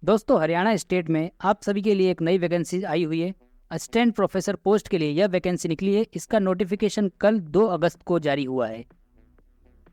दोस्तों, हरियाणा स्टेट में आप सभी के लिए एक नई वैकेंसी आई हुई है। असिस्टेंट प्रोफेसर पोस्ट के लिए यह वैकेंसी निकली है। इसका नोटिफिकेशन कल 2 अगस्त को जारी हुआ है।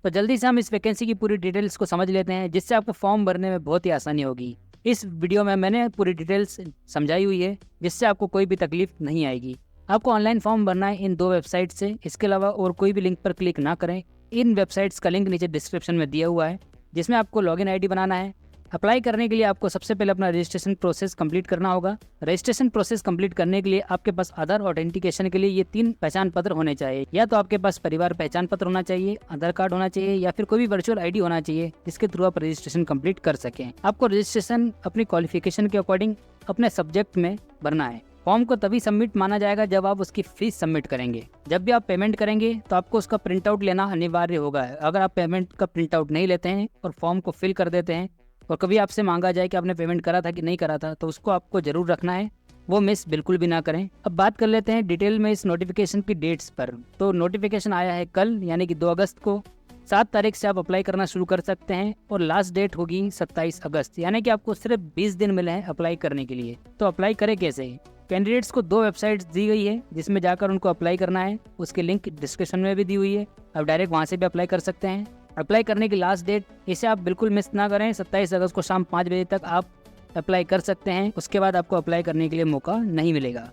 तो जल्दी से हम इस वैकेंसी की पूरी डिटेल्स को समझ लेते हैं, जिससे आपको फॉर्म भरने में बहुत ही आसानी होगी। इस वीडियो में मैंने पूरी डिटेल्स समझाई हुई है, जिससे आपको कोई भी तकलीफ नहीं आएगी। आपको ऑनलाइन फॉर्म भरना है इन 2 वेबसाइट से। इसके अलावा और कोई भी लिंक पर क्लिक ना करें। इन वेबसाइट्स का लिंक नीचे डिस्क्रिप्शन में दिया हुआ है, जिसमें आपको लॉगिन आईडी बनाना है। अप्लाई करने के लिए आपको सबसे पहले अपना रजिस्ट्रेशन प्रोसेस कंप्लीट करना होगा। रजिस्ट्रेशन प्रोसेस कंप्लीट करने के लिए आपके पास आधार ऑथेंटिकेशन के लिए ये 3 पहचान पत्र होने चाहिए। या तो आपके पास परिवार पहचान पत्र होना चाहिए, आधार कार्ड होना चाहिए, या फिर कोई भी वर्चुअल आईडी होना चाहिए, जिसके थ्रू आप रजिस्ट्रेशन कंप्लीट कर सकें। आपको रजिस्ट्रेशन अपनी क्वालिफिकेशन के अकॉर्डिंग अपने सब्जेक्ट में भरना है। फॉर्म को तभी सबमिट माना जाएगा जब आप उसकी फीस सबमिट करेंगे। जब भी आप पेमेंट करेंगे तो आपको उसका प्रिंट आउट लेना अनिवार्य होगा। अगर आप पेमेंट का प्रिंट आउट नहीं लेते हैं और फॉर्म को फिल कर देते हैं और कभी आपसे मांगा जाए कि आपने पेमेंट करा था कि नहीं करा था, तो उसको आपको जरूर रखना है। वो मिस बिल्कुल भी ना करें। अब बात कर लेते हैं डिटेल में इस नोटिफिकेशन की डेट्स पर। तो नोटिफिकेशन आया है कल, यानी कि 2 अगस्त को। 7 तारीख से आप अप्लाई करना शुरू कर सकते हैं और लास्ट डेट होगी 27 अगस्त, यानी कि आपको सिर्फ 20 दिन मिले हैं अप्लाई करने के लिए। तो अप्लाई करें कैसे? कैंडिडेट्स को 2 वेबसाइट्स दी गई है, जिसमें जाकर उनको अप्लाई करना है। उसकी लिंक डिस्क्रिप्शन में भी दी हुई है। आप डायरेक्ट वहाँ से भी अप्लाई कर सकते हैं। अप्लाई करने की लास्ट डेट, इसे आप बिल्कुल मिस ना करें। 27 अगस्त को शाम 5 बजे तक आप अप्लाई कर सकते हैं। उसके बाद आपको अप्लाई करने के लिए मौका नहीं मिलेगा।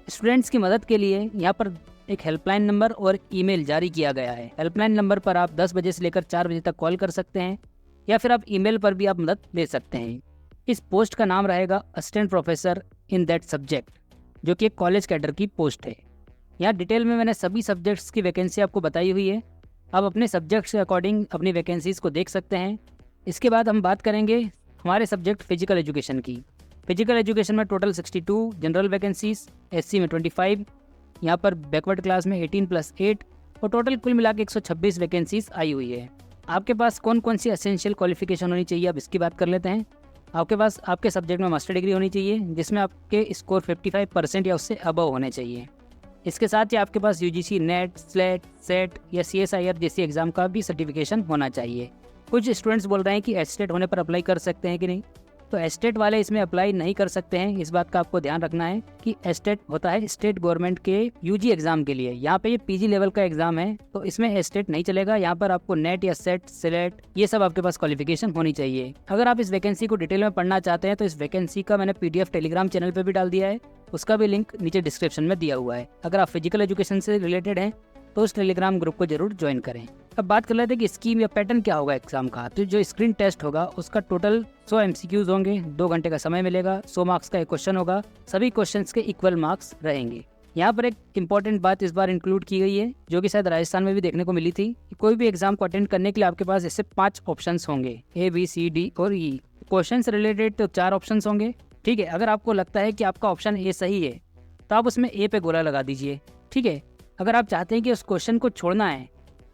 स्टूडेंट्स की मदद के लिए यहाँ पर एक हेल्पलाइन नंबर और ईमेल जारी किया गया है। हेल्पलाइन नंबर पर आप 10 बजे से लेकर 4 बजे तक कॉल कर सकते हैं, या फिर आप ईमेल पर भी आप मदद ले सकते हैं। इस पोस्ट का नाम रहेगा assistant professor in that subject, जो कि एक कॉलेज कैडर की पोस्ट है। यहाँ डिटेल में मैंने सभी सब्जेक्ट्स की वैकेंसी आपको बताई हुई है। आप अपने सब्जेक्ट्स के अकॉर्डिंग अपनी वैकेंसीज़ को देख सकते हैं। इसके बाद हम बात करेंगे हमारे सब्जेक्ट फिजिकल एजुकेशन की। फिजिकल एजुकेशन में टोटल 62 जनरल वैकेंसीज, एससी में 25, यहाँ पर बैकवर्ड क्लास में 18+8, और टोटल कुल मिला के 126 वैकेंसीज आई हुई है। आपके पास कौन कौन सी एसेंशियल क्वालिफिकेशन होनी चाहिए, अब इसकी बात कर लेते हैं। आपके पास आपके सब्जेक्ट में मास्टर डिग्री होनी चाहिए, जिसमें आपके स्कोर 55% या उससे अबव होने चाहिए। इसके साथ ही आपके पास यूजीसी नेट, स्लेट, सेट या सीएसआईआर जैसी एग्जाम का भी सर्टिफिकेशन होना चाहिए। कुछ स्टूडेंट्स बोल रहे हैं कि एस्टेट होने पर अप्लाई कर सकते हैं कि नहीं, तो एस्टेट वाले इसमें अप्लाई नहीं कर सकते हैं। इस बात का आपको ध्यान रखना है कि एस्टेट होता है स्टेट गवर्नमेंट के यूजी एग्जाम के लिए। यहाँ पे ये पीजी लेवल का एग्जाम है, तो इसमें एस्टेट नहीं चलेगा। यहाँ पर आपको नेट या सेट, सिलेट, ये सब आपके पास क्वालिफिकेशन होनी चाहिए। अगर आप इस वैकेंसी को डिटेल में पढ़ना चाहते हैं तो इस वैकेंसी का मैंने पीडीएफ टेलीग्राम चैनल पर भी डाल दिया है। उसका भी लिंक नीचे डिस्क्रिप्शन में दिया हुआ है। अगर आप फिजिकल एजुकेशन से रिलेटेड हैं तो उस टेलीग्राम ग्रुप को जरूर ज्वाइन करें। अब बात कर लेते हैं कि स्कीम या पैटर्न क्या होगा एग्जाम का। तो जो स्क्रीन टेस्ट होगा उसका टोटल 100 एमसीक्यूज होंगे, 2 घंटे का समय मिलेगा, 100 मार्क्स का एक क्वेश्चन होगा, सभी क्वेश्चंस के इक्वल मार्क्स रहेंगे। यहाँ पर एक इंपॉर्टेंट बात इस बार इंक्लूड की गई है, जो कि शायद राजस्थान में भी देखने को मिली थी। कोई भी एग्जाम को अटेंड करने के लिए आपके पास ऐसे 5 ऑप्शन होंगे, A, B, C, D और E। क्वेश्चन से रिलेटेड तो 4 ऑप्शन होंगे। ठीक है, अगर आपको लगता है कि आपका ऑप्शन ए सही है तो आप उसमें ए पे गोला लगा दीजिए। ठीक है, अगर आप चाहते हैं कि उस क्वेश्चन को छोड़ना है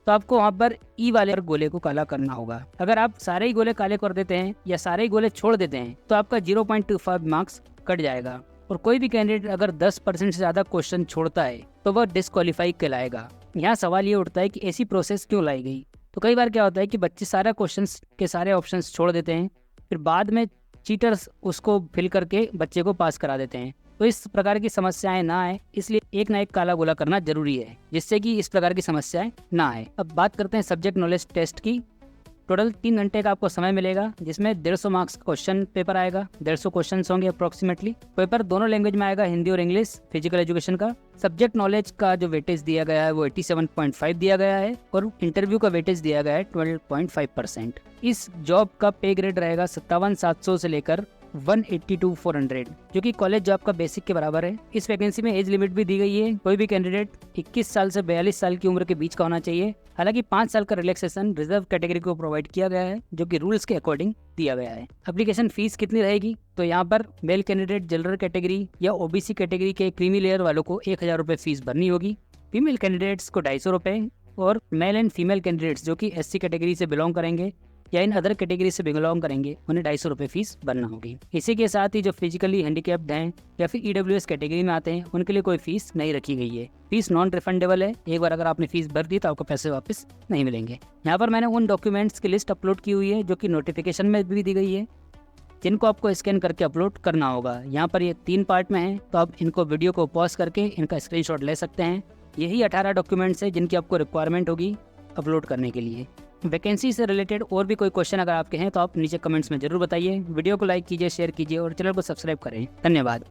तो आपको वहाँ पर ई वाले गोले को काला करना होगा। अगर आप सारे ही गोले काले कर देते हैं या सारे ही गोले छोड़ देते हैं तो आपका 0.25 मार्क्स कट जाएगा। और कोई भी कैंडिडेट अगर 10% से ज़्यादा क्वेश्चन छोड़ता है तो वह डिस्क्वालीफाई कहलाएगा। यहाँ सवाल ये उठता है कि ऐसी प्रोसेस क्यों लाई गई। तो कई बार क्या होता है कि बच्चे सारा क्वेश्चन के सारे ऑप्शन छोड़ देते हैं, फिर बाद में चीटर्स उसको फिल करके बच्चे को पास करा देते हैं। तो इस प्रकार की समस्याएं ना आए, इसलिए एक ना एक काला गोला करना जरूरी है, जिससे कि इस प्रकार की समस्याएं ना आए। अब बात करते हैं सब्जेक्ट नॉलेज टेस्ट की। टोटल 3 घंटे का आपको समय मिलेगा, जिसमें 150 मार्क्स का क्वेश्चन पेपर आएगा। 150 क्वेश्चन होंगे अप्रोक्सीमेटली। पेपर दोनों लैंग्वेज में आएगा, हिंदी और इंग्लिश, फिजिकल एजुकेशन का। सब्जेक्ट नॉलेज का जो वेटेज दिया गया है वो 87.5 दिया गया है, और इंटरव्यू का वेटेज दिया गया है 12.5%। इस जॉब का पे ग्रेड रहेगा 57,700 से लेकर 182,400, जो कि कॉलेज जॉब का बेसिक के बराबर है। इस वैकेंसी में एज लिमिट भी दी गई है। कोई भी कैंडिडेट 21 साल से 42 साल की उम्र के बीच का होना चाहिए। हालांकि 5 साल का रिलैक्सेशन रिजर्व कैटेगरी को प्रोवाइड किया गया है, जो कि रूल्स के अकॉर्डिंग दिया गया है। एप्लीकेशन फीस कितनी रहेगी? तो यहाँ पर मेल कैंडिडेट जनरल कैटेगरी या ओबीसी कैटेगरी के क्रीमी लेयर वालों को 1,000 रुपये फीस भरनी होगी। फीमेल कैंडिडेट्स को 250 रुपये, और मेल एंड फीमेल कैंडिडेट्स जो कि एससी कैटेगरी से बिलोंग करेंगे या इन अदर कैटेगरी से बिलोंग करेंगे, उन्हें 250 रुपये फीस भरना होगी। इसी के साथ ही जो फिजिकली हैंडीकैप्ड हैं या फिर ईडब्ल्यूएस कैटेगरी में आते हैं, उनके लिए कोई फीस नहीं रखी गई है। फीस नॉन रिफंडेबल है। एक बार अगर आपने फीस भर दी तो आपको पैसे वापस नहीं मिलेंगे। यहाँ पर मैंने उन डॉक्यूमेंट्स की लिस्ट अपलोड की हुई है जो कि नोटिफिकेशन में भी दी गई है। जिनको आपको स्कैन करके अपलोड करना होगा। यहाँ पर ये 3 पार्ट में है, तो आप इनको वीडियो को पॉज करके इनका स्क्रीनशॉट ले सकते हैं। यही 18 डॉक्यूमेंट्स है जिनकी आपको रिक्वायरमेंट होगी अपलोड करने के लिए। वैकेंसी से रिलेटेड और भी कोई क्वेश्चन अगर आपके हैं तो आप नीचे कमेंट्स में जरूर बताइए। वीडियो को लाइक कीजिए, शेयर कीजिए और चैनल को सब्सक्राइब करें। धन्यवाद।